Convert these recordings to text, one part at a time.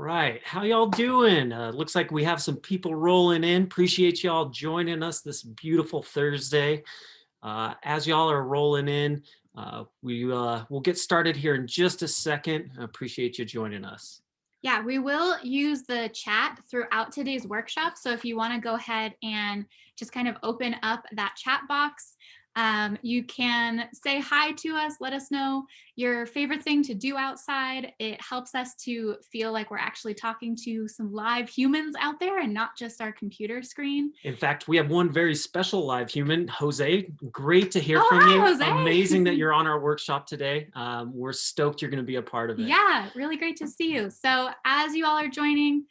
right, how y'all doing? Looks like we have some people rolling in. Appreciate y'all joining us this beautiful Thursday. As y'all are rolling in, we'll get started here in just a second. I appreciate you joining us. Yeah, we will use the chat throughout today's workshop. So if you want to go ahead and just kind of open up that chat box, you can say hi to us. Let us know your favorite thing to do outside. It helps us to feel like we're actually talking to some live humans out there and not just our computer screen. In fact, we have one very special live human, Jose. Great to hear Oh, from hi, you. Jose. Amazing that you're on our workshop today. We're stoked you're going to be a part of it. Yeah, really great to see you. So as you all are joining,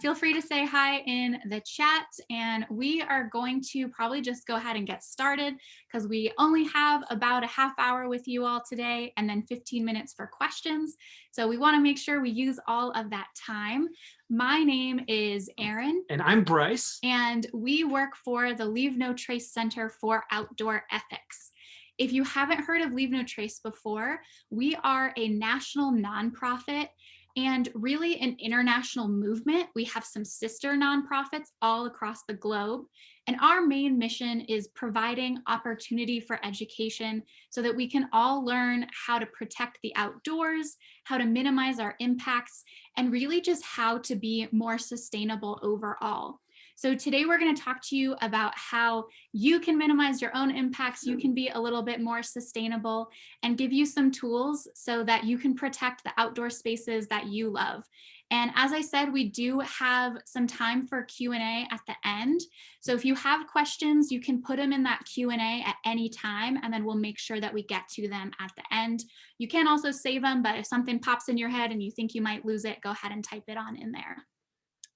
feel free to say hi in the chat, and we are going to probably just go ahead and get started because we only have about a half hour with you all today and then 15 minutes for questions. So we want to make sure we use all of that time. My name is Erin. And I'm Bryce. And we work for the Leave No Trace Center for Outdoor Ethics. If you haven't heard of Leave No Trace before, we are a national nonprofit and really an international movement. We have some sister nonprofits all across the globe. And our main mission is providing opportunity for education so that we can all learn how to protect the outdoors, how to minimize our impacts, and really just how to be more sustainable overall. So today we're going to talk to you about how you can minimize your own impacts, you can be a little bit more sustainable, and give you some tools so that you can protect the outdoor spaces that you love. And as I said, we do have some time for Q&A at the end. So if you have questions, you can put them in that Q&A at any time, and then we'll make sure that we get to them at the end. You can also save them, but if something pops in your head and you think you might lose it, go ahead and type it on in there.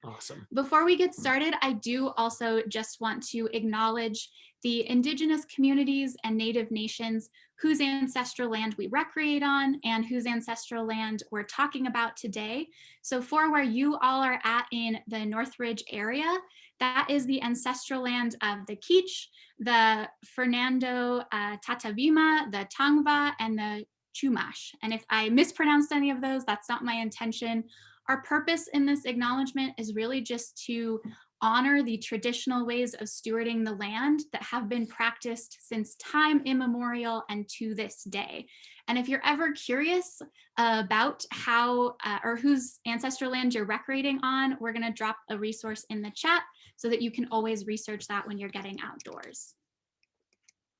Awesome. Before we get started, I do also just want to acknowledge the Indigenous communities and Native nations whose ancestral land we recreate on and whose ancestral land we're talking about today. So for where you all are at in the Northridge area, that is the ancestral land of the Kizh, the Fernando Tatavima, the Tangva, and the Chumash. And if I mispronounced any of those, that's not my intention. Our purpose in this acknowledgement is really just to honor the traditional ways of stewarding the land that have been practiced since time immemorial and to this day. And if you're ever curious about how or whose ancestral land you're recreating on, we're going to drop a resource in the chat so that you can always research that when you're getting outdoors.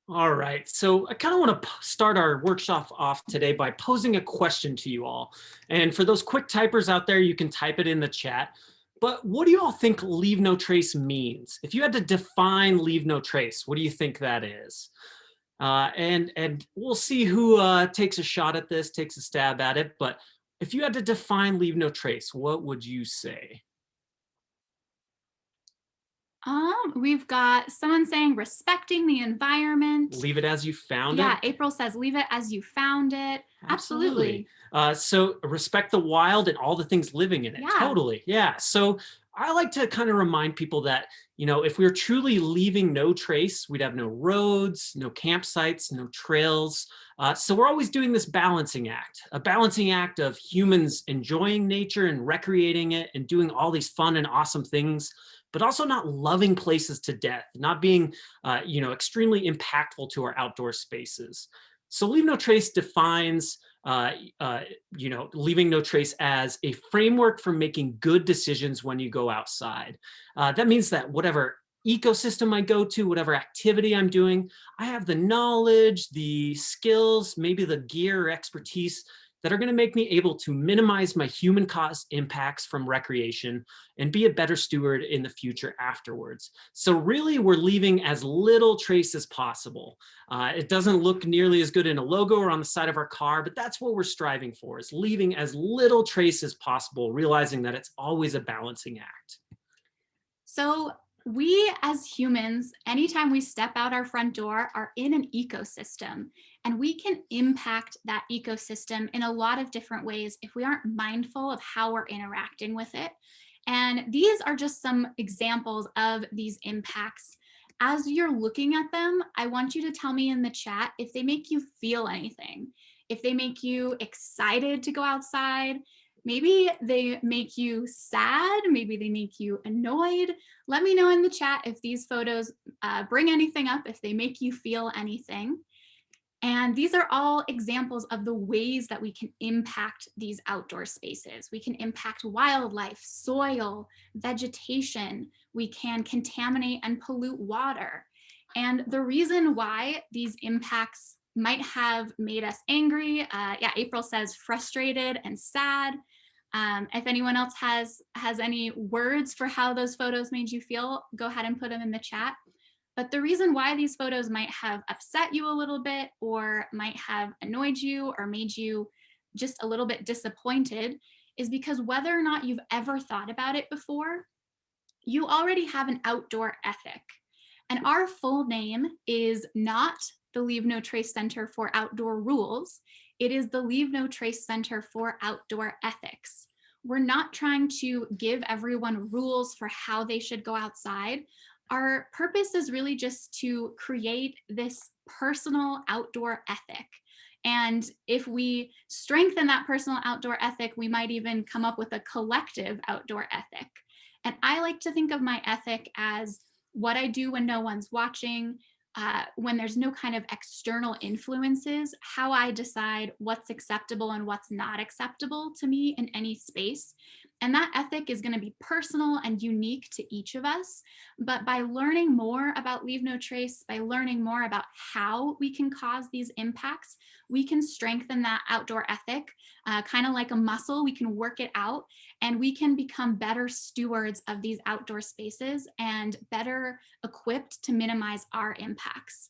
All right, so I kind of want to start our workshop off today by posing a question to you all. And for those quick typers out there, you can type it in the chat. But what do you all think leave no trace means? If you had to define leave no trace, what do you think that is? And we'll see who takes a shot at this, takes a stab at it. But if you had to define leave no trace, what would you say? We've got someone saying respecting the environment. Leave it as you found it. Yeah, April says leave it as you found it. Absolutely. So respect the wild and all the things living in it. Yeah. Totally. Yeah. So I like to kind of remind people that, you know, if we were truly leaving no trace, we'd have no roads, no campsites, no trails. So we're always doing this balancing act, a balancing act of humans enjoying nature and recreating it and doing all these fun and awesome things, but also not loving places to death, not being, extremely impactful to our outdoor spaces. So leave no trace defines, leaving no trace as a framework for making good decisions when you go outside. That means that whatever ecosystem I go to, whatever activity I'm doing, I have the knowledge, the skills, maybe the gear or expertise that are going to make me able to minimize my human caused impacts from recreation and be a better steward in the future afterwards. So really, we're leaving as little trace as possible. It doesn't look nearly as good in a logo or on the side of our car, but that's what we're striving for, is leaving as little trace as possible, realizing that it's always a balancing act. So we as humans, anytime we step out our front door, are in an ecosystem, and we can impact that ecosystem in a lot of different ways if we aren't mindful of how we're interacting with it. And these are just some examples of these impacts. As you're looking at them, I want you to tell me in the chat if they make you feel anything, if they make you excited to go outside, Maybe they make you sad, maybe they make you annoyed. Let me know in the chat if these photos bring anything up, if they make you feel anything. And these are all examples of the ways that we can impact these outdoor spaces. We can impact wildlife, soil, vegetation. We can contaminate and pollute water. And the reason why these impacts might have made us angry, yeah, April says frustrated and sad. If anyone else has any words for how those photos made you feel, go ahead and put them in the chat. But the reason why these photos might have upset you a little bit or might have annoyed you or made you just a little bit disappointed is because whether or not you've ever thought about it before, you already have an outdoor ethic. And our full name is not the Leave No Trace Center for Outdoor Rules. It is the Leave No Trace Center for Outdoor Ethics. We're not trying to give everyone rules for how they should go outside. Our purpose is really just to create this personal outdoor ethic. And if we strengthen that personal outdoor ethic, we might even come up with a collective outdoor ethic. And I like to think of my ethic as what I do when no one's watching, when there's no kind of external influences, how I decide what's acceptable and what's not acceptable to me in any space. And that ethic is going to be personal and unique to each of us. But by learning more about Leave No Trace, by learning more about how we can cause these impacts, we can strengthen that outdoor ethic, kind of like a muscle. We can work it out and we can become better stewards of these outdoor spaces and better equipped to minimize our impacts.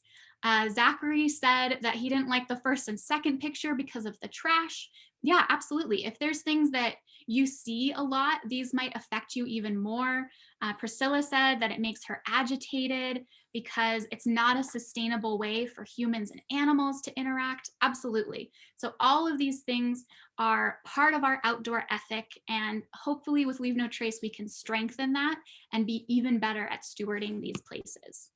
Zachary said that he didn't like the first and second picture because of the trash. Yeah, absolutely. If there's things that you see a lot, these might affect you even more. Priscilla said that it makes her agitated because it's not a sustainable way for humans and animals to interact. Absolutely. So all of these things are part of our outdoor ethic, and hopefully with Leave No Trace, we can strengthen that and be even better at stewarding these places.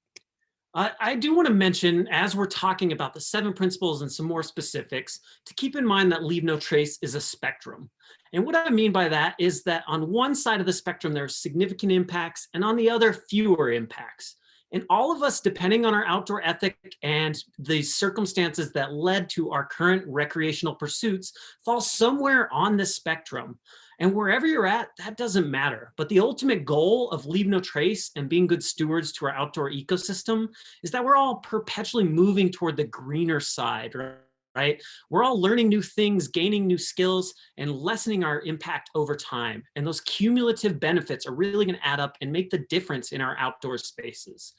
I do want to mention, as we're talking about the 7 principles and some more specifics, to keep in mind that Leave No Trace is a spectrum. And what I mean by that is that on one side of the spectrum, there are significant impacts, and on the other, fewer impacts. And all of us, depending on our outdoor ethic and the circumstances that led to our current recreational pursuits, fall somewhere on this spectrum. And wherever you're at, that doesn't matter. But the ultimate goal of Leave No Trace and being good stewards to our outdoor ecosystem is that we're all perpetually moving toward the greener side, right? We're all learning new things, gaining new skills, and lessening our impact over time. And those cumulative benefits are really going to add up and make the difference in our outdoor spaces.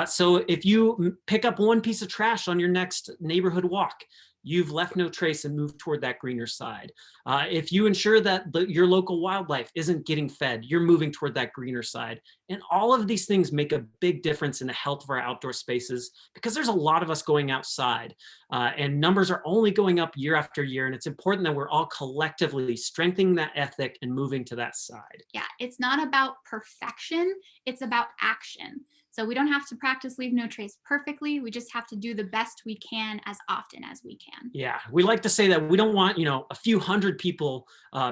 So if you pick up one piece of trash on your next neighborhood walk, you've left no trace and moved toward that greener side. If you ensure that your local wildlife isn't getting fed, you're moving toward that greener side. And all of these things make a big difference in the health of our outdoor spaces because there's a lot of us going outside and numbers are only going up year after year. And it's important that we're all collectively strengthening that ethic and moving to that side. Yeah, it's not about perfection, it's about action. So we don't have to practice Leave No Trace perfectly. We just have to do the best we can as often as we can. Yeah, we like to say that we don't want, a few hundred people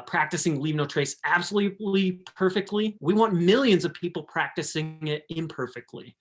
practicing Leave No Trace absolutely perfectly. We want millions of people practicing it imperfectly.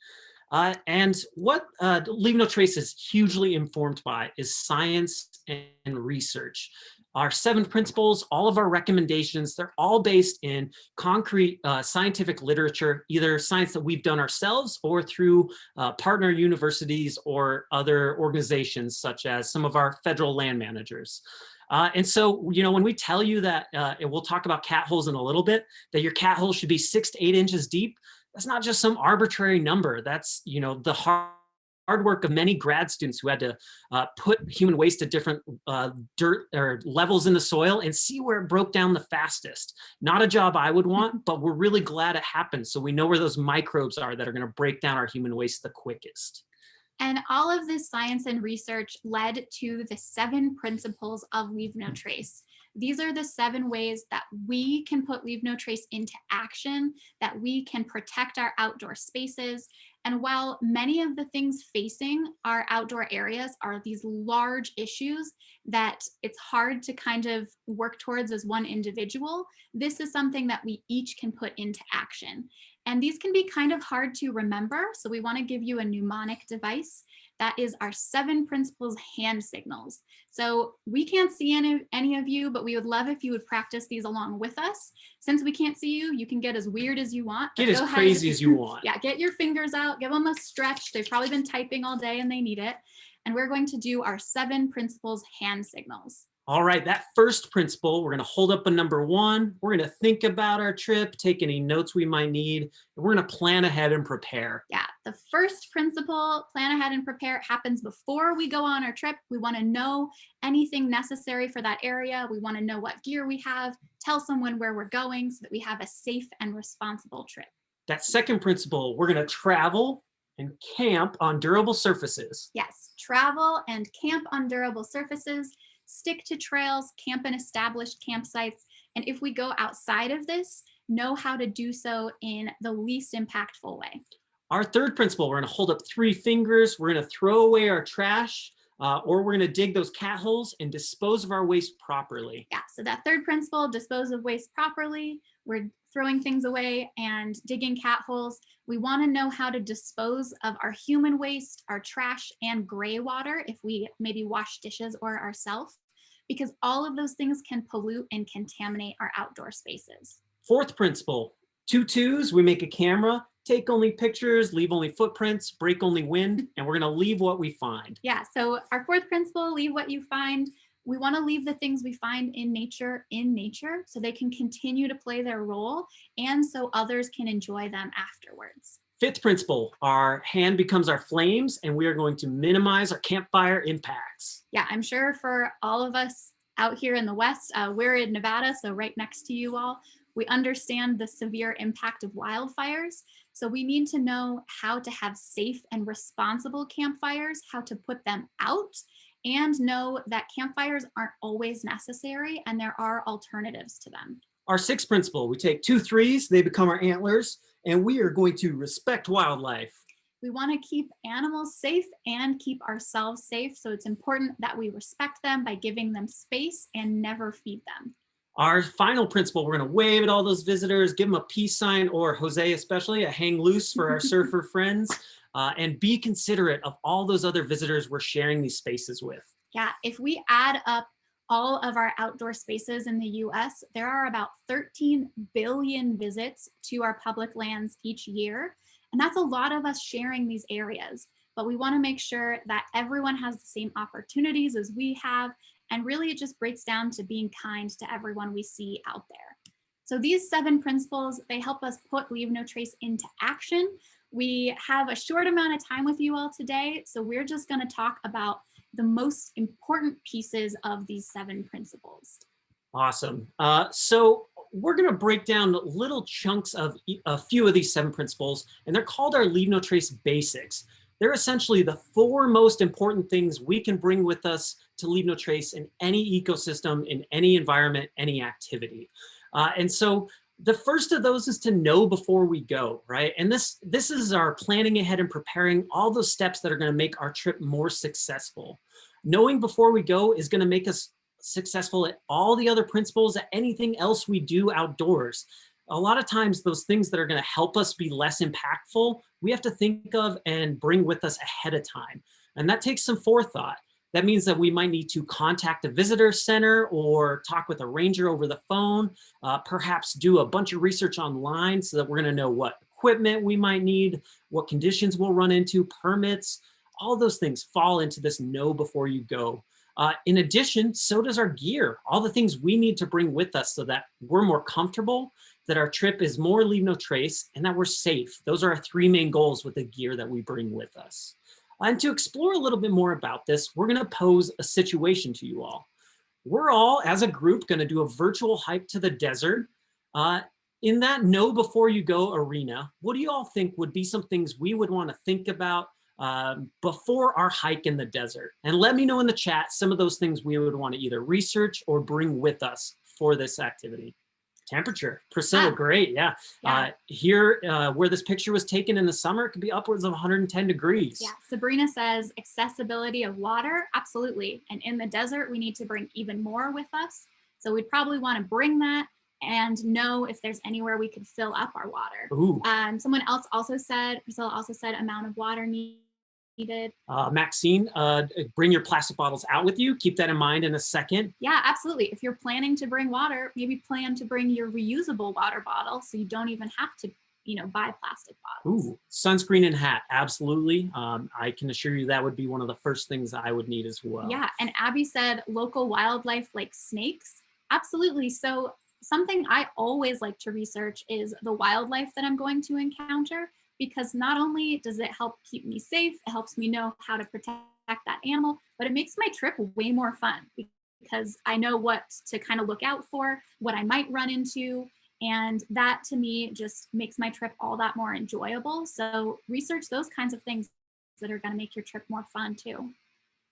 And what Leave No Trace is hugely informed by is science and research. Our 7 principles, all of our recommendations, they're all based in concrete scientific literature, either science that we've done ourselves or through partner universities or other organizations, such as some of our federal land managers. And so, when we tell you that, and we'll talk about cat holes in a little bit, that your cat hole should be 6 to 8 inches deep, that's not just some arbitrary number. That's, the hard work of many grad students who had to put human waste at different dirt or levels in the soil and see where it broke down the fastest. Not a job I would want, but we're really glad it happened. So we know where those microbes are that are going to break down our human waste the quickest. And all of this science and research led to the 7 principles of Leave No Trace. These are the 7 ways that we can put Leave No Trace into action, that we can protect our outdoor spaces. And while many of the things facing our outdoor areas are these large issues that it's hard to kind of work towards as one individual, this is something that we each can put into action. And these can be kind of hard to remember. So we want to give you a mnemonic device that is our 7 principles hand signals. So we can't see any of you, but we would love if you would practice these along with us. Since we can't see you, you can get as weird as you want. Get as crazy as you want. Yeah, get your fingers out, give them a stretch. They've probably been typing all day and they need it. And we're going to do our 7 principles hand signals. All right, that first principle, we're going to hold up a number 1. We're going to think about our trip, take any notes we might need, and we're going to plan ahead and prepare. Yeah, the first principle, plan ahead and prepare, happens before we go on our trip. We want to know anything necessary for that area. We want to know what gear we have, tell someone where we're going so that we have a safe and responsible trip. That second principle, we're going to travel and camp on durable surfaces. Yes, travel and camp on durable surfaces. Stick to trails, camp in established campsites, and if we go outside of this, know how to do so in the least impactful way. Our third principle, we're going to hold up 3 fingers. We're going to throw away our trash, or we're going to dig those cat holes and dispose of our waste properly. Yeah, so that third principle, dispose of waste properly. We're throwing things away and digging cat holes. We want to know how to dispose of our human waste, our trash, and gray water if we maybe wash dishes or ourselves, because all of those things can pollute and contaminate our outdoor spaces. Fourth principle, 2 twos, we make a camera, take only pictures, leave only footprints, break only wind, and we're going to leave what we find. Yeah, so our fourth principle, leave what you find. We want to leave the things we find in nature so they can continue to play their role and so others can enjoy them afterwards. Fifth principle, our hand becomes our flames and we are going to minimize our campfire impacts. Yeah, I'm sure for all of us out here in the West, we're in Nevada, so right next to you all, we understand the severe impact of wildfires. So we need to know how to have safe and responsible campfires, how to put them out, and know that campfires aren't always necessary and there are alternatives to them. Our sixth principle, we take 2 threes, they become our antlers, and we are going to respect wildlife. We want to keep animals safe and keep ourselves safe. So it's important that we respect them by giving them space and never feed them. Our final principle, we're going to wave at all those visitors, give them a peace sign, or Jose especially, a hang loose for our surfer friends, and be considerate of all those other visitors we're sharing these spaces with. Yeah, if we add up all of our outdoor spaces in the US, there are about 13 billion visits to our public lands each year. And that's a lot of us sharing these areas. But we want to make sure that everyone has the same opportunities as we have. And really, it just breaks down to being kind to everyone we see out there. So these 7 principles, they help us put Leave No Trace into action. We have a short amount of time with you all today, so we're just going to talk about the most important pieces of these 7 principles. Awesome. So we're going to break down little chunks of a few of these 7 principles, and they're called our Leave No Trace basics. They're essentially the 4 most important things we can bring with us to leave no trace in any ecosystem, in any environment, any activity. And so the first of those is to know before we go, right? And this is our planning ahead and preparing all those steps that are going to make our trip more successful. Knowing before we go is going to make us successful at all the other principles, at anything else we do outdoors. A lot of times those things that are going to help us be less impactful, we have to think of and bring with us ahead of time. And that takes some forethought. That means that we might need to contact a visitor center or talk with a ranger over the phone, perhaps do a bunch of research online so that we're going to know what equipment we might need, what conditions we'll run into, permits. All those things fall into this know before you go. In addition, so does our gear, all the things we need to bring with us so that we're more comfortable, that our trip is more leave no trace, and that we're safe. Those are our 3 main goals with the gear that we bring with us. And to explore a little bit more about this, we're going to pose a situation to you all. We're all, as a group, going to do a virtual hike to the desert. In that know before you go arena, what do you all think would be some things we would want to think about, before our hike in the desert. And let me know in the chat some of those things we would want to either research or bring with us for this activity. Temperature. Priscilla, Ah, great. Yeah. yeah. Here, where this picture was taken in the summer, it could be upwards of 110 degrees. Yeah. Sabrina says accessibility of water. Absolutely. And in the desert, we need to bring even more with us. So we'd probably want to bring that and know if there's anywhere we could fill up our water. Ooh. Someone else also said, Priscilla also said amount of water needed. Maxine, bring your plastic bottles out with you. Keep that in mind in a second. Yeah, absolutely. If you're planning to bring water, maybe plan to bring your reusable water bottle so you don't even have to, buy plastic bottles. Ooh, sunscreen and hat, absolutely. I can assure you that would be one of the first things I would need as well. Yeah, and Abby said local wildlife like snakes. Absolutely. So something I always like to research is the wildlife that I'm going to encounter, because not only does it help keep me safe, it helps me know how to protect that animal, but it makes my trip way more fun because I know what to kind of look out for, what I might run into. And that to me just makes my trip all that more enjoyable. So research those kinds of things that are going to make your trip more fun too.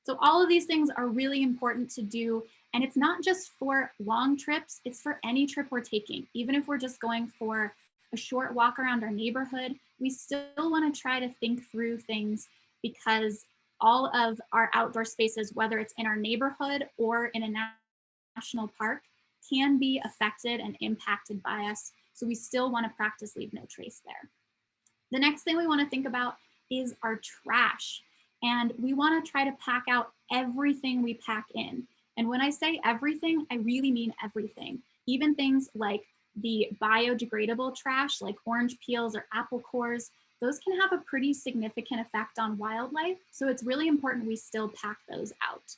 So all of these things are really important to do. And it's not just for long trips, it's for any trip we're taking. Even if we're just going for a short walk around our neighborhood, we still want to try to think through things, because all of our outdoor spaces, whether it's in our neighborhood or in a national park, can be affected and impacted by us. So we still want to practice leave no trace there. The next thing we want to think about is our trash. And we want to try to pack out everything we pack in. And when I say everything, I really mean everything. Even things like the biodegradable trash, like orange peels or apple cores, those can have a pretty significant effect on wildlife. So it's really important we still pack those out.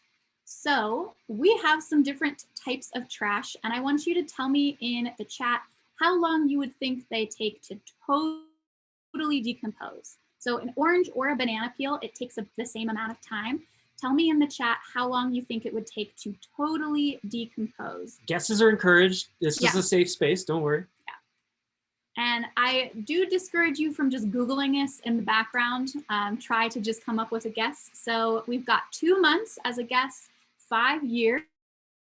So we have some different types of trash, and I want you to tell me in the chat how long you would think they take to totally decompose. So an orange or a banana peel, it takes the same amount of time. Tell me in the chat how long you think it would take to totally decompose. Guesses are encouraged. This is a safe space, don't worry. Yeah. And I do discourage you from just Googling this in the background. Try to just come up with a guess. So we've got 2 months as a guess, 5 years.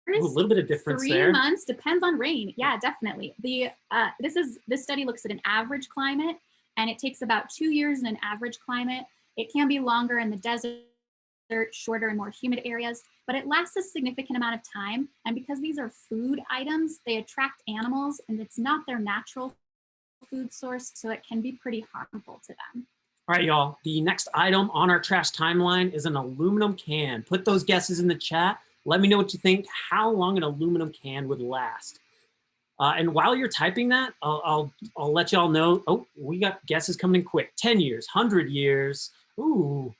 Ooh, a little bit of difference 3 there. months, depends on rain. Yeah, definitely. This study looks at an average climate, and it takes about 2 years in an average climate. It can be longer in the desert, shorter in more humid areas, but it lasts a significant amount of time. And because these are food items, they attract animals, and it's not their natural food source, so it can be pretty harmful to them. All right, y'all. The next item on our trash timeline is an aluminum can. Put those guesses in the chat. Let me know what you think, how long an aluminum can would last. And while you're typing that, I'll let y'all know. Oh, we got guesses coming in quick. 10 years, 100 years. Ooh,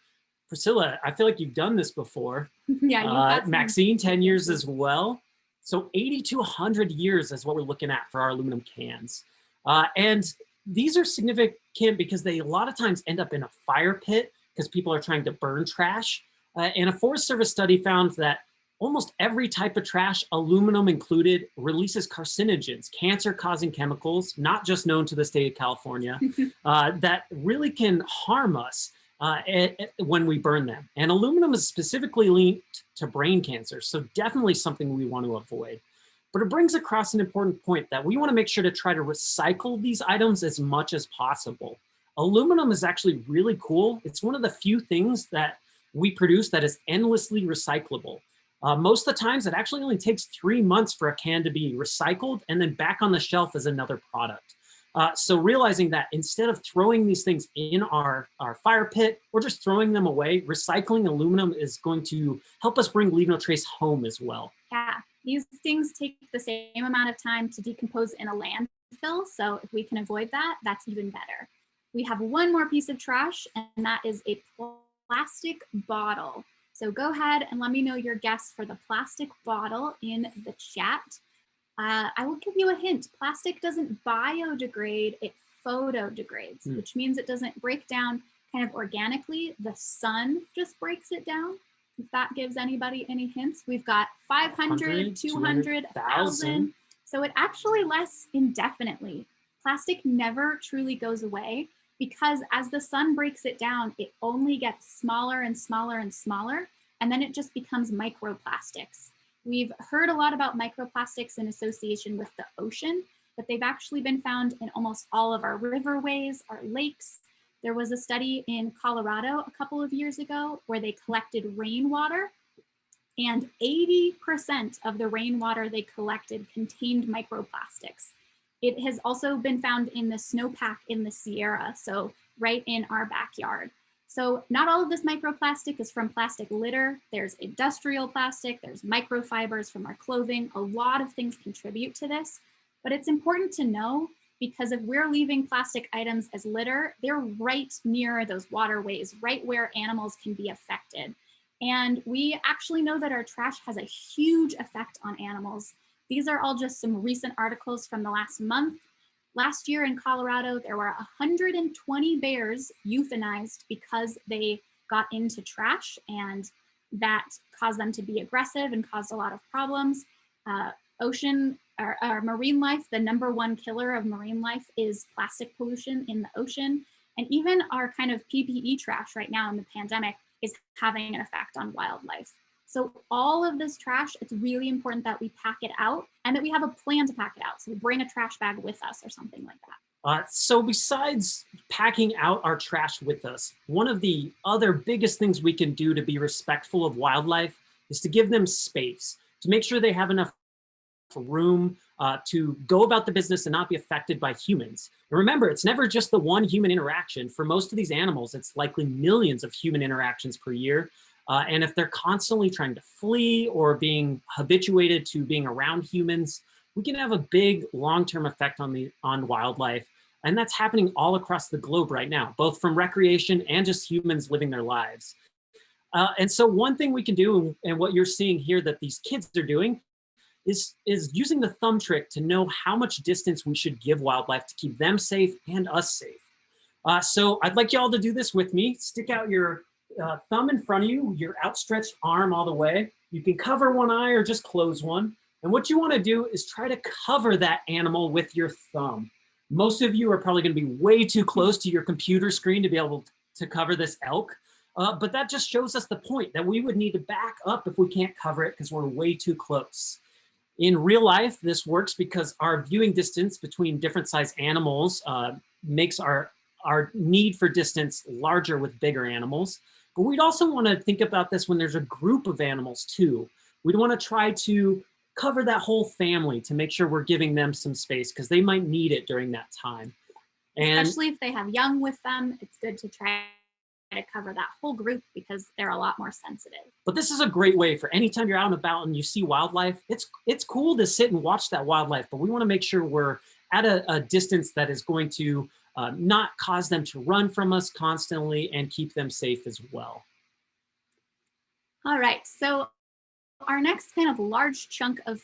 Priscilla, I feel like you've done this before. Yeah, Maxine, 10 years as well. So 80 to 100 years is what we're looking at for our aluminum cans. And these are significant because they a lot of times end up in a fire pit because people are trying to burn trash. And a Forest Service study found that almost every type of trash, aluminum included, releases carcinogens, cancer-causing chemicals, not just known to the state of California, that really can harm us when we burn them. And aluminum is specifically linked to brain cancer, so definitely something we want to avoid. But it brings across an important point that we want to make sure to try to recycle these items as much as possible. Aluminum is actually really cool. It's one of the few things that we produce that is endlessly recyclable. Most of the times, it actually only takes 3 months for a can to be recycled and then back on the shelf as another product. So realizing that instead of throwing these things in our fire pit or just throwing them away, recycling aluminum is going to help us bring Leave No Trace home as well. Yeah, these things take the same amount of time to decompose in a landfill. So if we can avoid that, that's even better. We have one more piece of trash, and that is a plastic bottle. So go ahead and let me know your guess for the plastic bottle in the chat. I will give you a hint. Plastic doesn't biodegrade, it photodegrades, which means it doesn't break down kind of organically. The sun just breaks it down. If that gives anybody any hints, we've got 500, 200, 1,000. So it actually lasts indefinitely. Plastic never truly goes away. because as the sun breaks it down, it only gets smaller and smaller and smaller, and then it just becomes microplastics. We've heard a lot about microplastics in association with the ocean, but they've actually been found in almost all of our riverways, our lakes. There was a study in Colorado a couple of years ago where they collected rainwater, and 80% of the rainwater they collected contained microplastics. It has also been found in the snowpack in the Sierra, so right in our backyard. So not all of this microplastic is from plastic litter. There's industrial plastic, there's microfibers from our clothing. A lot of things contribute to this, but it's important to know because if we're leaving plastic items as litter, they're right near those waterways, right where animals can be affected. And we actually know that our trash has a huge effect on animals. These are all just some recent articles from the last month. Last year in Colorado, there were 120 bears euthanized because they got into trash, and that caused them to be aggressive and caused a lot of problems. Marine life, the #1 killer of marine life is plastic pollution in the ocean. And even our kind of PPE trash right now in the pandemic is having an effect on wildlife. So all of this trash, it's really important that we pack it out and that we have a plan to pack it out. So we bring a trash bag with us or something like that. So besides packing out our trash with us, one of the other biggest things we can do to be respectful of wildlife is to give them space, to make sure they have enough room to go about the business and not be affected by humans. And remember, it's never just the one human interaction. For most of these animals, it's likely millions of human interactions per year. And if they're constantly trying to flee or being habituated to being around humans, we can have a big long-term effect on wildlife. And that's happening all across the globe right now, both from recreation and just humans living their lives. And so one thing we can do, and what you're seeing here that these kids are doing, is using the thumb trick to know how much distance we should give wildlife to keep them safe and us safe. So I'd like you all to do this with me. Stick out your thumb in front of you, your outstretched arm all the way. You can cover one eye or just close one. And what you want to do is try to cover that animal with your thumb. Most of you are probably going to be way too close to your computer screen to be able to cover this elk. But that just shows us the point that we would need to back up if we can't cover it because we're way too close. In real life, this works because our viewing distance between different size animals makes our need for distance larger with bigger animals. But we'd also want to think about this when there's a group of animals too. We'd want to try to cover that whole family to make sure we're giving them some space because they might need it during that time. And especially if they have young with them, it's good to try to cover that whole group because they're a lot more sensitive. But this is a great way for anytime you're out and about and you see wildlife, it's cool to sit and watch that wildlife, but we want to make sure we're at a distance that is going to not cause them to run from us constantly and keep them safe as well. All right, so our next kind of large chunk of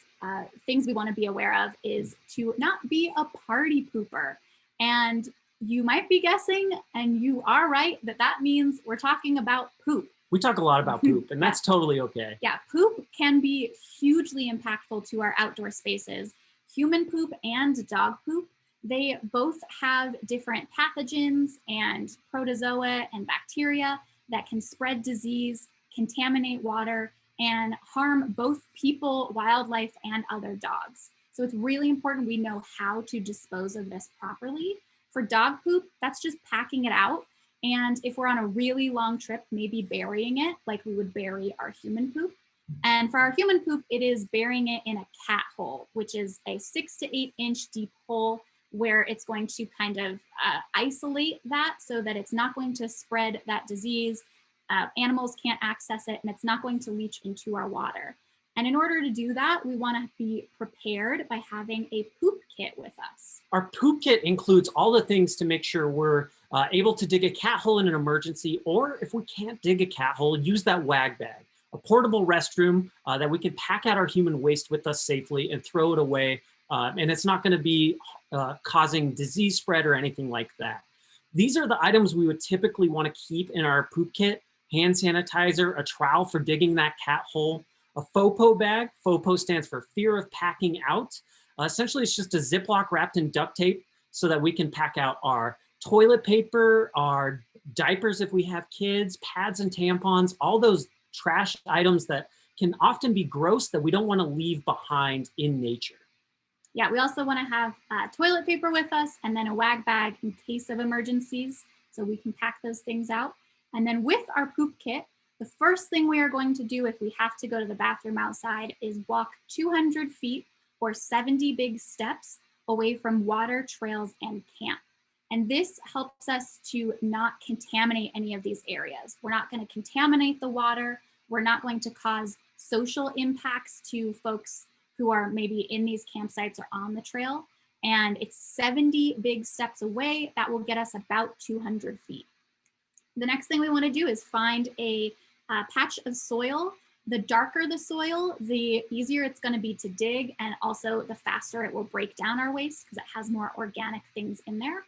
things we want to be aware of is to not be a party pooper. And you might be guessing, and you are right, that means we're talking about poop. We talk a lot about poop, and that's totally okay. Yeah, poop can be hugely impactful to our outdoor spaces. Human poop and dog poop, they both have different pathogens and protozoa and bacteria that can spread disease, contaminate water, and harm both people, wildlife, and other dogs. So it's really important we know how to dispose of this properly. For dog poop, that's just packing it out. And if we're on a really long trip, maybe burying it like we would bury our human poop. And for our human poop, it is burying it in a cat hole, which is a 6 to 8 inch deep hole where it's going to kind of isolate that so that it's not going to spread that disease. Animals can't access it, and it's not going to leach into our water. And in order to do that, we want to be prepared by having a poop kit with us. Our poop kit includes all the things to make sure we're able to dig a cat hole in an emergency, or if we can't dig a cat hole, use that wag bag, a portable restroom that we can pack out our human waste with us safely and throw it away. And it's not going to be causing disease spread or anything like that. These are the items we would typically want to keep in our poop kit: hand sanitizer, a trowel for digging that cat hole, a FOPO bag. FOPO stands for fear of packing out. Essentially, it's just a Ziploc wrapped in duct tape so that we can pack out our toilet paper, our diapers if we have kids, pads and tampons, all those trash items that can often be gross that we don't want to leave behind in nature. Yeah, we also want to have toilet paper with us and then a wag bag in case of emergencies, so we can pack those things out. And then with our poop kit, the first thing we are going to do if we have to go to the bathroom outside is walk 200 feet or 70 big steps away from water, trails, and camp. And this helps us to not contaminate any of these areas. We're not going to contaminate the water. We're not going to cause social impacts to folks who are maybe in these campsites or on the trail. And it's 70 big steps away. That will get us about 200 feet. The next thing we want to do is find a patch of soil. The darker the soil, the easier it's going to be to dig, and also the faster it will break down our waste because it has more organic things in there.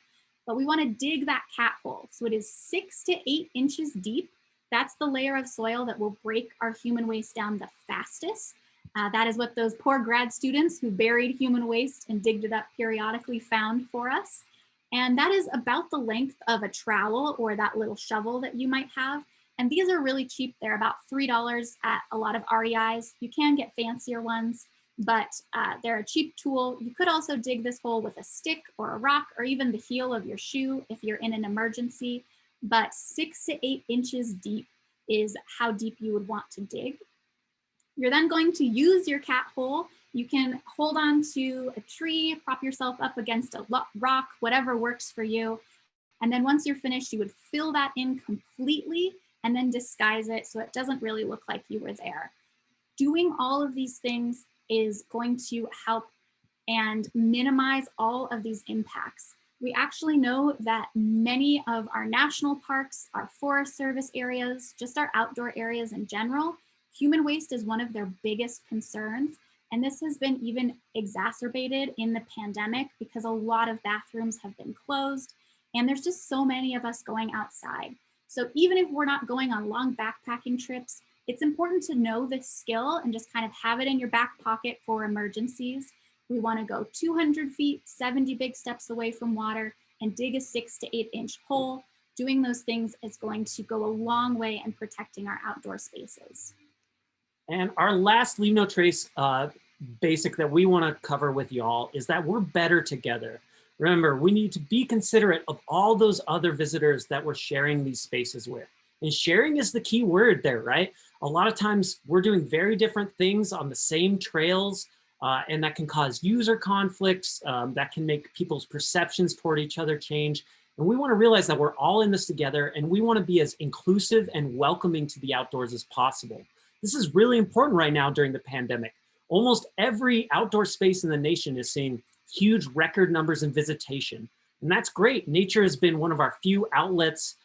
But we want to dig that cat hole. So it is 6 to 8 inches deep. That's the layer of soil that will break our human waste down the fastest. That is what those poor grad students who buried human waste and digged it up periodically found for us. And that is about the length of a trowel or that little shovel that you might have. And these are really cheap. They're about $3 at a lot of REIs. You can get fancier ones, but they're a cheap tool. You could also dig this hole with a stick or a rock or even the heel of your shoe if you're in an emergency. But 6 to 8 inches deep is how deep you would want to dig. You're then going to use your cat hole. You can hold on to a tree, prop yourself up against a rock, whatever works for you. And then once you're finished, you would fill that in completely and then disguise it so it doesn't really look like you were there. Doing all of these things is going to help and minimize all of these impacts. We actually know that many of our national parks, our Forest Service areas, just our outdoor areas in general, human waste is one of their biggest concerns. And this has been even exacerbated in the pandemic because a lot of bathrooms have been closed and there's just so many of us going outside. So even if we're not going on long backpacking trips, it's important to know this skill and just kind of have it in your back pocket for emergencies. We want to go 200 feet, 70 big steps away from water, and dig a 6 to 8 inch hole. Doing those things is going to go a long way in protecting our outdoor spaces. And our last Leave No Trace basic that we want to cover with y'all is that we're better together. Remember, we need to be considerate of all those other visitors that we're sharing these spaces with. And sharing is the key word there, right? A lot of times we're doing very different things on the same trails, and that can cause user conflicts, that can make people's perceptions toward each other change. And we want to realize that we're all in this together, and we want to be as inclusive and welcoming to the outdoors as possible. This is really important right now during the pandemic. Almost every outdoor space in the nation is seeing huge record numbers in visitation. And that's great. Nature has been one of our few outlets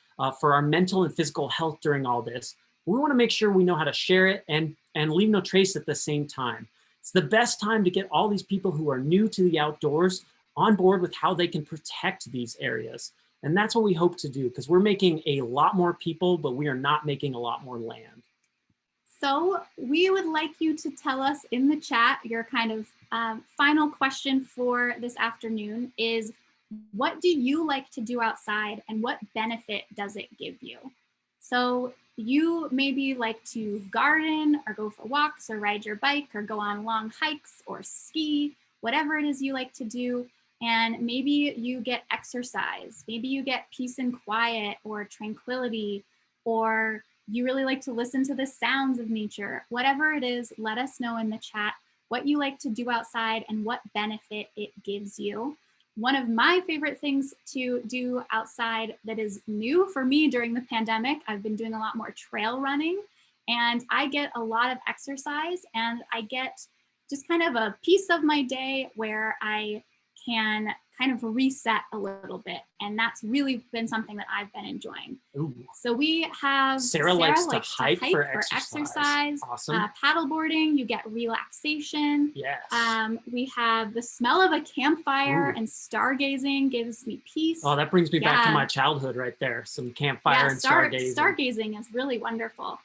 for our mental and physical health during all this. We want to make sure we know how to share it and leave no trace at the same time. It's the best time to get all these people who are new to the outdoors on board with how they can protect these areas. And that's what we hope to do, because we're making a lot more people, but we are not making a lot more land. So we would like you to tell us in the chat your kind of final question for this afternoon is, what do you like to do outside and what benefit does it give you? So you maybe like to garden or go for walks or ride your bike or go on long hikes or ski, whatever it is you like to do. And maybe you get exercise, maybe you get peace and quiet or tranquility, or you really like to listen to the sounds of nature. Whatever it is, let us know in the chat what you like to do outside and what benefit it gives you. One of my favorite things to do outside that is new for me during the pandemic, I've been doing a lot more trail running, and I get a lot of exercise, and I get just kind of a piece of my day where I can kind of reset a little bit. And that's really been something that I've been enjoying. Ooh. So we have Sarah likes to hike for exercise. Awesome. Paddleboarding, you get relaxation. Yes. We have the smell of a campfire. Ooh. And stargazing gives me peace. Oh, that brings me back to my childhood right there. Some campfire and stargazing. Stargazing is really wonderful.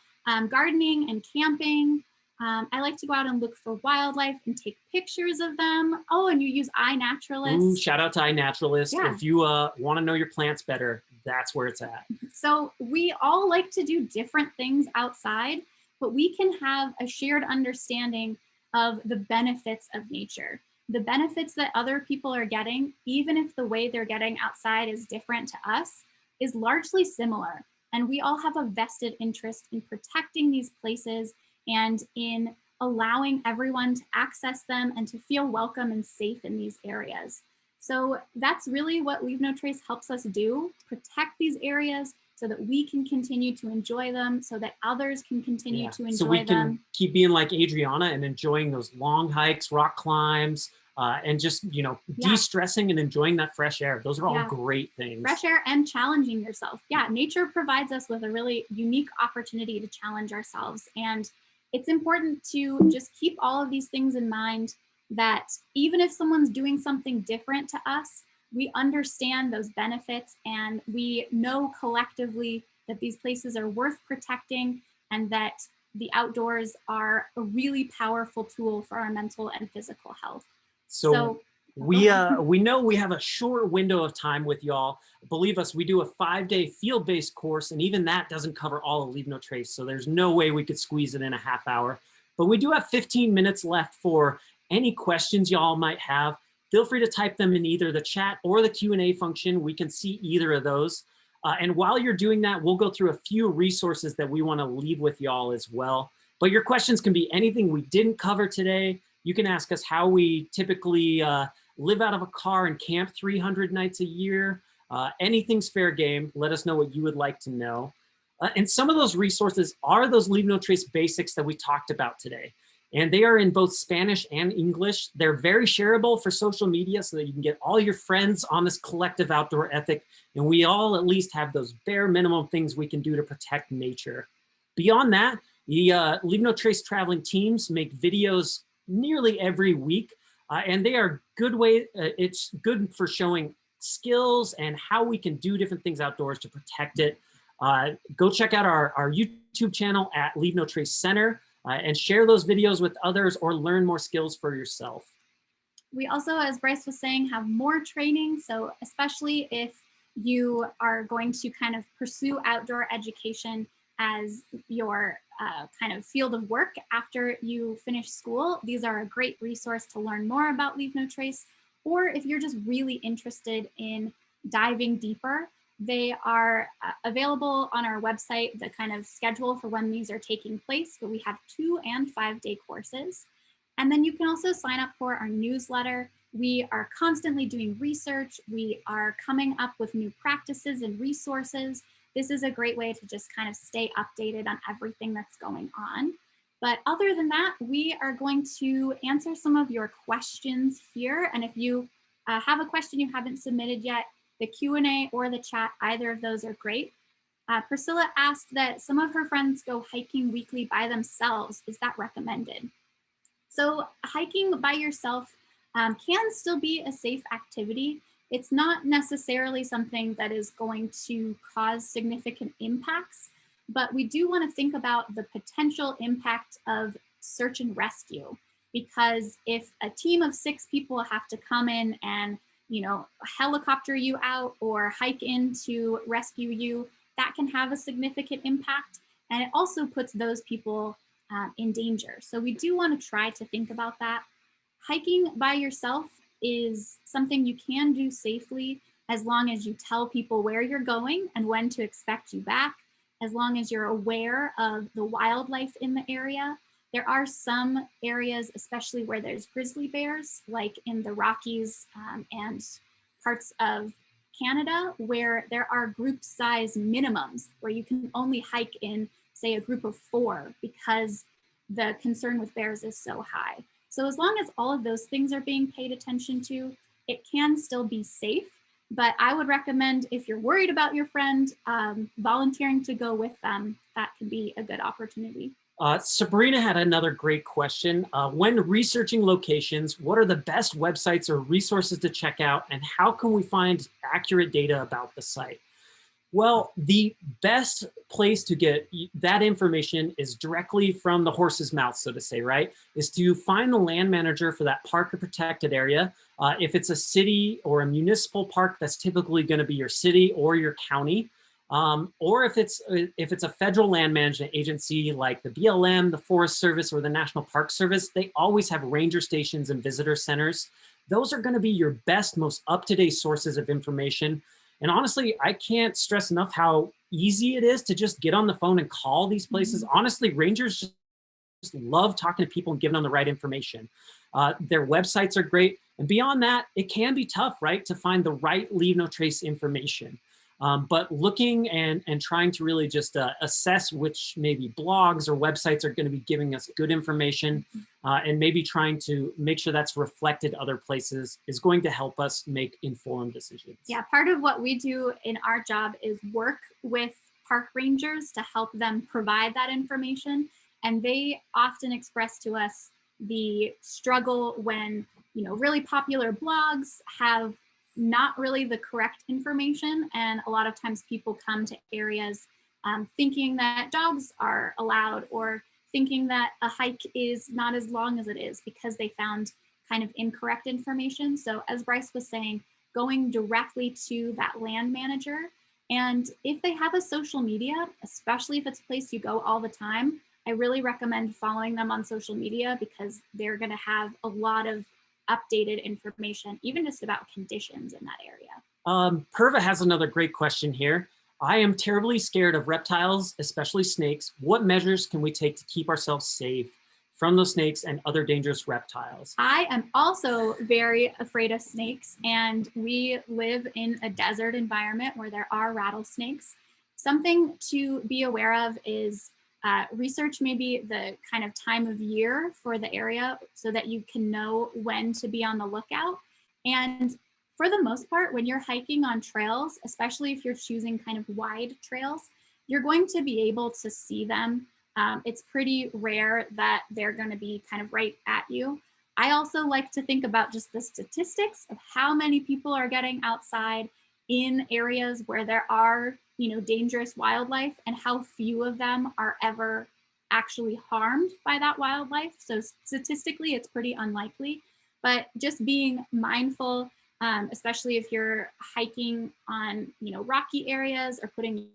Gardening and camping. I like to go out and look for wildlife and take pictures of them. Oh, and you use Ooh, iNaturalist. shout out to iNaturalist. Yeah. If you want to know your plants better, that's where it's at. So we all like to do different things outside, but we can have a shared understanding of the benefits of nature, the benefits that other people are getting, even if the way they're getting outside is different to us, is largely similar. And we all have a vested interest in protecting these places and in allowing everyone to access them and to feel welcome and safe in these areas. So that's really what Leave No Trace helps us do, protect these areas so that we can continue to enjoy them, so that others can continue Yeah. to So we enjoy can them. keep being like Adriana and enjoying those long hikes, rock climbs, and just, Yeah, de-stressing and enjoying that fresh air. Those are all yeah. great things. Fresh air and challenging yourself. Yeah, nature provides us with a really unique opportunity to challenge ourselves. And it's important to just keep all of these things in mind, that even if someone's doing something different to us, we understand those benefits and we know collectively that these places are worth protecting and that the outdoors are a really powerful tool for our mental and physical health. So So go we ahead. uh we know we have a short window of time with y'all. Believe us, we do a 5-day field-based course, and even that doesn't cover all of Leave No Trace. So there's no way we could squeeze it in a half hour. But we do have 15 minutes left for any questions y'all might have. Feel free to type them in either the chat or the Q&A function. We can see either of those. And while you're doing that, we'll go through a few resources that we want to leave with y'all as well. But your questions can be anything we didn't cover today. You can ask us how we typically live out of a car and camp 300 nights a year. Anything's fair game. Let us know what you would like to know. And some of those resources are those Leave No Trace basics that we talked about today. And they are in both Spanish and English. They're very shareable for social media so that you can get all your friends on this collective outdoor ethic. And we all at least have those bare minimum things we can do to protect nature. Beyond that, the Leave No Trace traveling teams make videos nearly every week. And they are good way. It's good for showing skills and how we can do different things outdoors to protect it. Go check out our YouTube channel at Leave No Trace Center and share those videos with others or learn more skills for yourself. We also, as Bryce was saying, have more training. So especially if you are going to kind of pursue outdoor education as your kind of field of work after you finish school, these are a great resource to learn more about Leave No Trace. Or if you're just really interested in diving deeper, they are available on our website, the kind of schedule for when these are taking place, but we have 2 and 5-day courses. And then you can also sign up for our newsletter. We are constantly doing research. We are coming up with new practices and resources. This is a great way to just kind of stay updated on everything that's going on. But other than that, we are going to answer some of your questions here. And if you have a question you haven't submitted yet, the Q&A or the chat, either of those are great. Priscilla asked that some of her friends go hiking weekly by themselves. Is that recommended? So hiking by yourself can still be a safe activity. It's not necessarily something that is going to cause significant impacts, but we do want to think about the potential impact of search and rescue, because if a team of 6 people have to come in and helicopter you out or hike in to rescue you, that can have a significant impact. And it also puts those people in danger. So we do want to try to think about that. Hiking by yourself is something you can do safely as long as you tell people where you're going and when to expect you back, as long as you're aware of the wildlife in the area. There are some areas, especially where there's grizzly bears, like in the Rockies and parts of Canada, where there are group size minimums where you can only hike in, say, a group of 4 because the concern with bears is so high. So as long as all of those things are being paid attention to, it can still be safe. But I would recommend, if you're worried about your friend, volunteering to go with them. That could be a good opportunity. Sabrina had another great question. When researching locations, what are the best websites or resources to check out, and how can we find accurate data about the site? Well, the best place to get that information is directly from the horse's mouth, so to say, right? Is to find the land manager for that park or protected area. If it's a city or a municipal park, that's typically going to be your city or your county. Or if it's a federal land management agency like the BLM, the Forest Service, or the National Park Service, they always have ranger stations and visitor centers. Those are going to be your best, most up-to-date sources of information. And honestly, I can't stress enough how easy it is to just get on the phone and call these places. Mhm. Honestly, rangers just love talking to people and giving them the right information. Their websites are great. And beyond that, it can be tough, right, to find the right leave no trace information. But looking and trying to really just assess which maybe blogs or websites are going to be giving us good information, and maybe trying to make sure that's reflected other places is going to help us make informed decisions. Yeah, part of what we do in our job is work with park rangers to help them provide that information. And they often express to us the struggle when, really popular blogs have not really the correct information. And a lot of times people come to areas thinking that dogs are allowed, or thinking that a hike is not as long as it is because they found kind of incorrect information. So, as Bryce was saying, going directly to that land manager. And if they have a social media, especially if it's a place you go all the time, I really recommend following them on social media because they're going to have a lot of updated information, even just about conditions in that area. Perva has another great question here. I am terribly scared of reptiles, especially snakes. What measures can we take to keep ourselves safe from those snakes and other dangerous reptiles? I am also very afraid of snakes, and we live in a desert environment where there are rattlesnakes. Something to be aware of is research maybe the kind of time of year for the area so that you can know when to be on the lookout. And for the most part, when you're hiking on trails, especially if you're choosing kind of wide trails, you're going to be able to see them. It's pretty rare that they're going to be kind of right at you. I also like to think about just the statistics of how many people are getting outside in areas where there are, dangerous wildlife, and how few of them are ever actually harmed by that wildlife. So statistically, it's pretty unlikely. But just being mindful, especially if you're hiking on, rocky areas or putting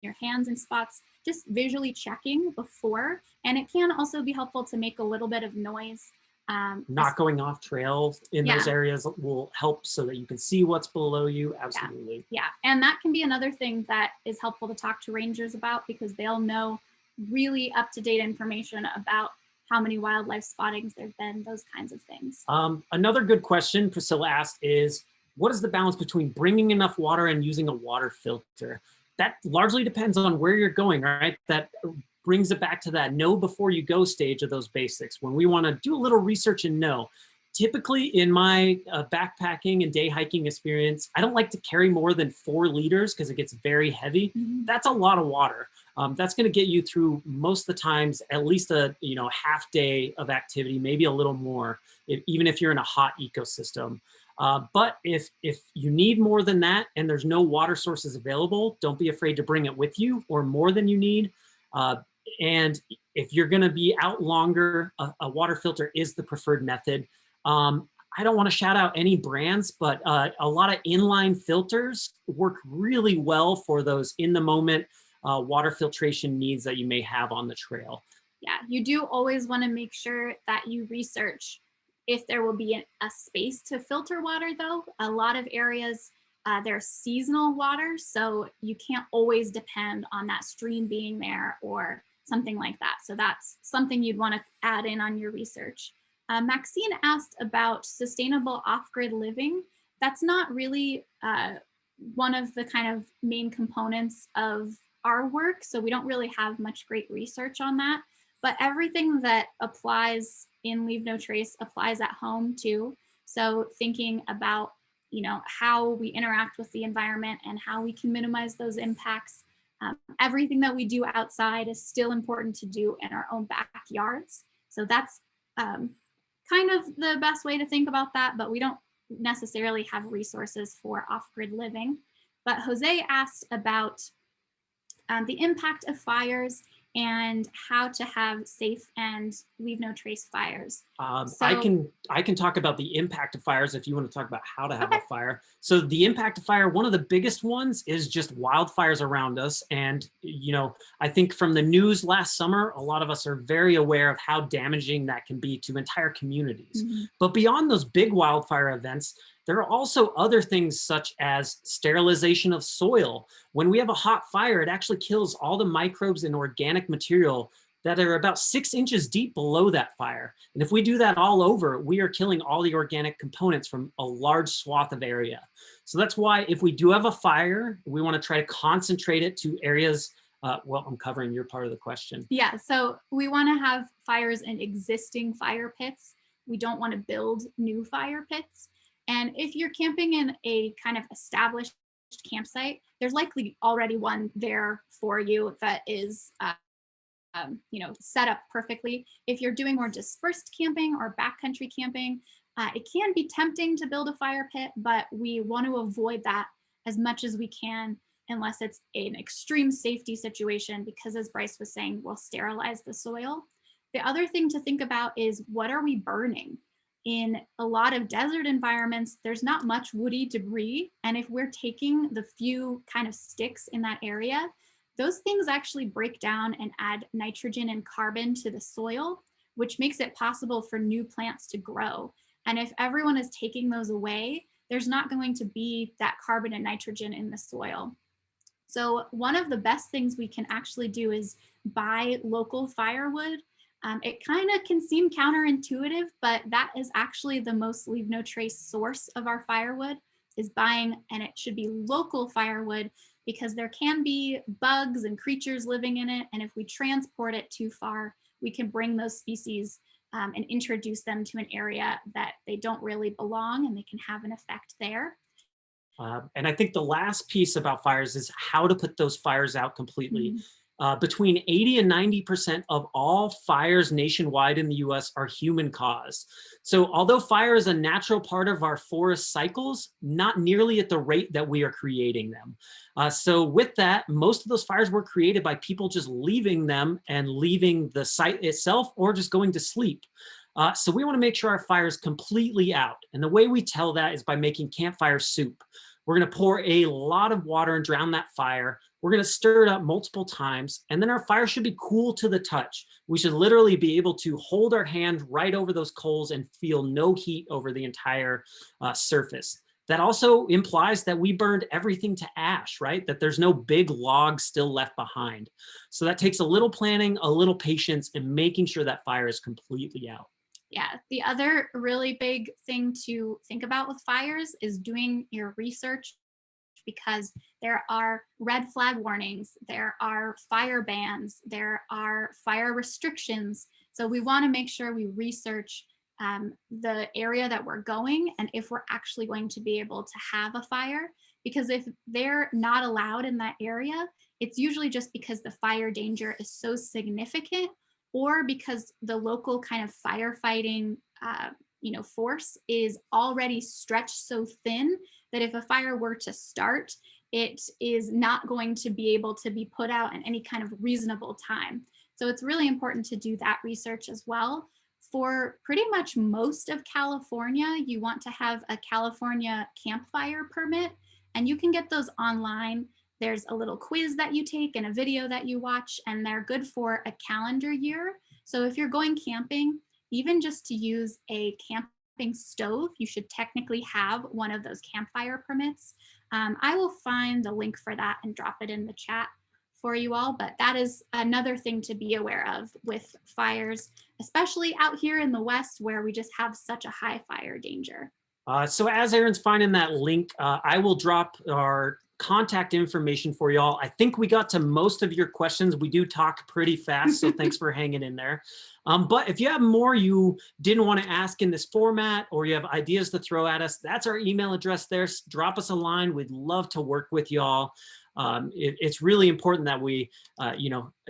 your hands in spots, just visually checking before. And it can also be helpful to make a little bit of noise. Not going off trail in those Yeah. areas will help so that you can see what's below you. Absolutely. Yeah. And that can be another thing that is helpful to talk to rangers about because they'll know really up to date information about how many wildlife spottings there've been, those kinds of things. Another good question Priscilla asked is, what is the balance between bringing enough water and using a water filter? That largely depends on where you're going, right? That brings it back to that know before you go stage of those basics. When we want to do a little research and know, typically in my backpacking and day hiking experience, I don't like to carry more than 4 liters because it gets very heavy. Mhm. That's a lot of water. That's going to get you through most of the times at least a half day of activity, maybe a little more, even if you're in a hot ecosystem. But if you need more than that and there's no water sources available, don't be afraid to bring it with you or more than you need. And if you're going to be out longer, a water filter is the preferred method. I don't want to shout out any brands, but a lot of inline filters work really well for those in the moment water filtration needs that you may have on the trail. Yeah, you do always want to make sure that you research if there will be a space to filter water, though. A lot of areas, there's seasonal water, so you can't always depend on that stream being there or something like that. So that's something you'd want to add in on your research. Maxine asked about sustainable off-grid living. That's not really one of the kind of main components of our work, so we don't really have much great research on that. But everything that applies in Leave No Trace applies at home too. So thinking about, how we interact with the environment and how we can minimize those impacts. Everything that we do outside is still important to do in our own backyards. So that's kind of the best way to think about that, but we don't necessarily have resources for off-grid living. But Jose asked about the impact of fires and how to have safe and leave no trace fires. I So, can talk about the impact of fires if you want to talk about how to have okay. a fire. So the impact of fire, one of the biggest ones is just wildfires around us. And, I think from the news last summer, a lot of us are very aware of how damaging that can be to entire communities. Mhm. But beyond those big wildfire events, there are also other things such as sterilization of soil. When we have a hot fire, it actually kills all the microbes and organic material that are about 6 inches deep below that fire. And if we do that all over, we are killing all the organic components from a large swath of area. So that's why if we do have a fire, we want to try to concentrate it to areas. Well, I'm covering your part of the question. Yeah, so we want to have fires in existing fire pits. We don't want to build new fire pits. And if you're camping in a kind of established campsite, there's likely already one there for you that is set up perfectly. If you're doing more dispersed camping or backcountry camping, it can be tempting to build a fire pit, but we want to avoid that as much as we can unless it's an extreme safety situation, because as Bryce was saying, we'll sterilize the soil. The other thing to think about is, what are we burning? In a lot of desert environments, there's not much woody debris. And if we're taking the few kind of sticks in that area, those things actually break down and add nitrogen and carbon to the soil, which makes it possible for new plants to grow. And if everyone is taking those away, there's not going to be that carbon and nitrogen in the soil. So one of the best things we can actually do is buy local firewood. It kind of can seem counterintuitive, but that is actually the most leave no trace source of our firewood, is buying, and it should be local firewood, because there can be bugs and creatures living in it. And if we transport it too far, we can bring those species and introduce them to an area that they don't really belong, and they can have an effect there. And I think the last piece about fires is how to put those fires out completely. Mhm. Between 80 and 90% of all fires nationwide in the US are human caused. So although fire is a natural part of our forest cycles, not nearly at the rate that we are creating them. So with that, most of those fires were created by people just leaving them and leaving the site itself, or just going to sleep. So we want to make sure our fire is completely out. And the way we tell that is by making campfire soup. We're going to pour a lot of water and drown that fire. We're going to stir it up multiple times, and then our fire should be cool to the touch. We should literally be able to hold our hand right over those coals and feel no heat over the entire surface. That also implies that we burned everything to ash, right? That there's no big log still left behind. So that takes a little planning, a little patience, and making sure that fire is completely out. Yeah, the other really big thing to think about with fires is doing your research, because there are red flag warnings, there are fire bans, there are fire restrictions. So we want to make sure we research the area that we're going, and if we're actually going to be able to have a fire. Because if they're not allowed in that area, it's usually just because the fire danger is so significant, or because the local kind of firefighting force is already stretched so thin that if a fire were to start, it is not going to be able to be put out in any kind of reasonable time. So it's really important to do that research as well. For pretty much most of California, you want to have a California campfire permit, and you can get those online. There's a little quiz that you take and a video that you watch, and they're good for a calendar year. So if you're going camping, even just to use a camping stove, you should technically have one of those campfire permits. I will find the link for that and drop it in the chat for you all, but that is another thing to be aware of with fires, especially out here in the West, where we just have such a high fire danger. So as Aaron's finding that link, I will drop our contact information for y'all. I think we got to most of your questions. We do talk pretty fast, so thanks for hanging in there. But if you have more you didn't want to ask in this format, or you have ideas to throw at us, that's our email address there. Drop us a line. We'd love to work with y'all. It's really important that we,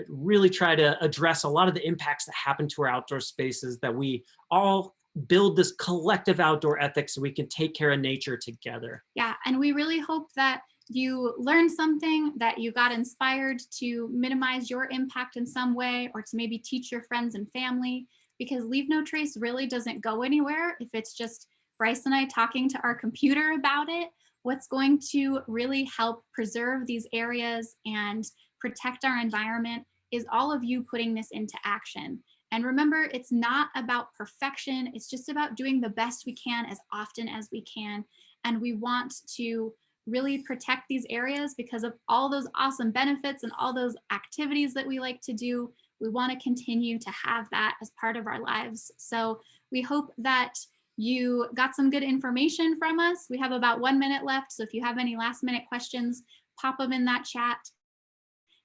really try to address a lot of the impacts that happen to our outdoor spaces, that we all build this collective outdoor ethic so we can take care of nature together. Yeah, and we really hope that you learned something, that you got inspired to minimize your impact in some way, or to maybe teach your friends and family, because Leave No Trace really doesn't go anywhere if it's just Bryce and I talking to our computer about it. What's going to really help preserve these areas and protect our environment is all of you putting this into action. And remember, it's not about perfection. It's just about doing the best we can as often as we can. And we want to really protect these areas because of all those awesome benefits and all those activities that we like to do. We want to continue to have that as part of our lives. So we hope that you got some good information from us. We have about 1 minute left. So if you have any last minute questions, pop them in that chat.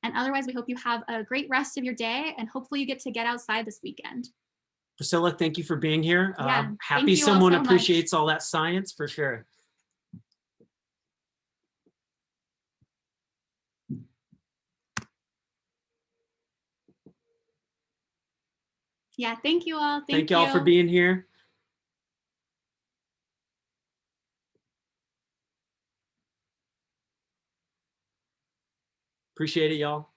And otherwise, we hope you have a great rest of your day, and hopefully you get to get outside this weekend. Priscilla, thank you for being here. Yeah, Happy thank you all someone so much. appreciates all that science for sure. Yeah, thank you all. Thank y'all for being here. Appreciate it, y'all.